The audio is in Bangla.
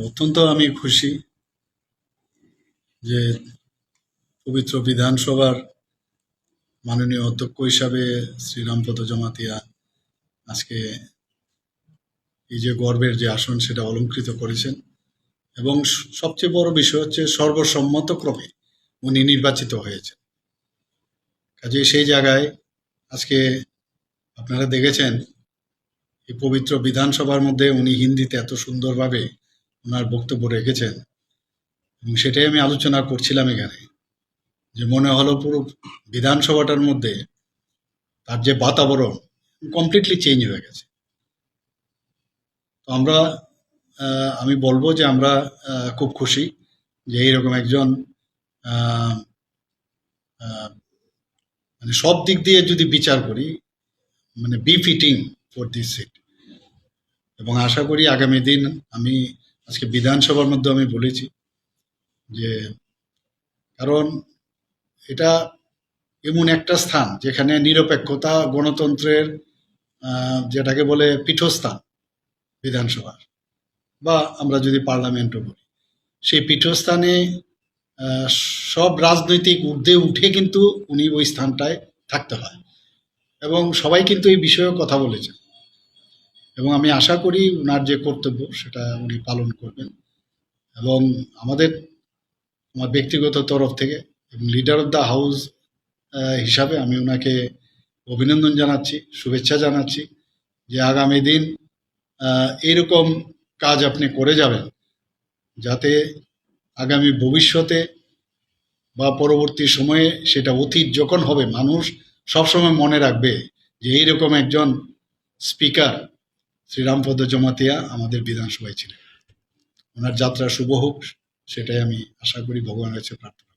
অত্যন্ত আমি খুশি যে পবিত্র বিধানসভার মাননীয় অধ্যক্ষ হিসাবে শ্রীরামপদ জমাতিয়া আজকে এই যে গর্বের যে আসন সেটা অলংকৃত করেছেন এবং সবচেয়ে বড় বিষয় হচ্ছে সর্বসম্মতক্রমে উনি নির্বাচিত হয়েছেন। কাজে সেই জায়গায় আজকে আপনারা দেখেছেন এই পবিত্র বিধানসভার মধ্যে উনি হিন্দিতে এত সুন্দরভাবে ওনার বক্তব্য রেখেছেন এবং সেটাই আমি আলোচনা করছিলাম এখানে, যে মনে হলো পুরো বিধানসভাটার মধ্যে তার যে বাতাবরণ কমপ্লিটলি চেঞ্জ হয়ে গেছে। তো আমি বলবো যে আমরা খুব খুশি যে এইরকম একজন আহ, আহ, মানে সব দিক দিয়ে যদি বিচার করি মানে be fitting for this seat. এবং আশা করি আগামী দিন আমি আজকে বিধানসভার মধ্যে আমি বলেছি যে কারণ এটা এমন একটা স্থান যেখানে নিরপেক্ষতা গণতন্ত্রের যেটাকে বলে পীঠস্থান বিধানসভার, বা আমরা যদি পার্লামেন্টও বলি, সেই পীঠস্থানে আহ, সব রাজনৈতিক ঊর্ধ্বে উঠে কিন্তু উনি ওই স্থানটায় থাকতে হয় এবং সবাই কিন্তু এই বিষয়েও কথা বলেছেন এবং আমি আশা করি ওনার যে কর্তব্য সেটা উনি পালন করবেন। এবং আমাদের আমার ব্যক্তিগত তরফ থেকে এবং লিডার অফ দ্য হাউস হিসাবে আমি ওনাকে অভিনন্দন জানাচ্ছি, শুভেচ্ছা জানাচ্ছি যে আগামী দিন এরকম কাজ আপনি করে যাবেন যাতে আগামী ভবিষ্যতে বা পরবর্তী সময়ে সেটা অতীত যখন হবে মানুষ সবসময় মনে রাখবে যে এইরকম একজন স্পিকার শ্রীরামপদ জমাতিয়া আমাদের বিধানসভায় ছিলেন। ওনার যাত্রা শুভ হোক সেটাই আমি আশা করি, ভগবানের কাছে প্রার্থনা।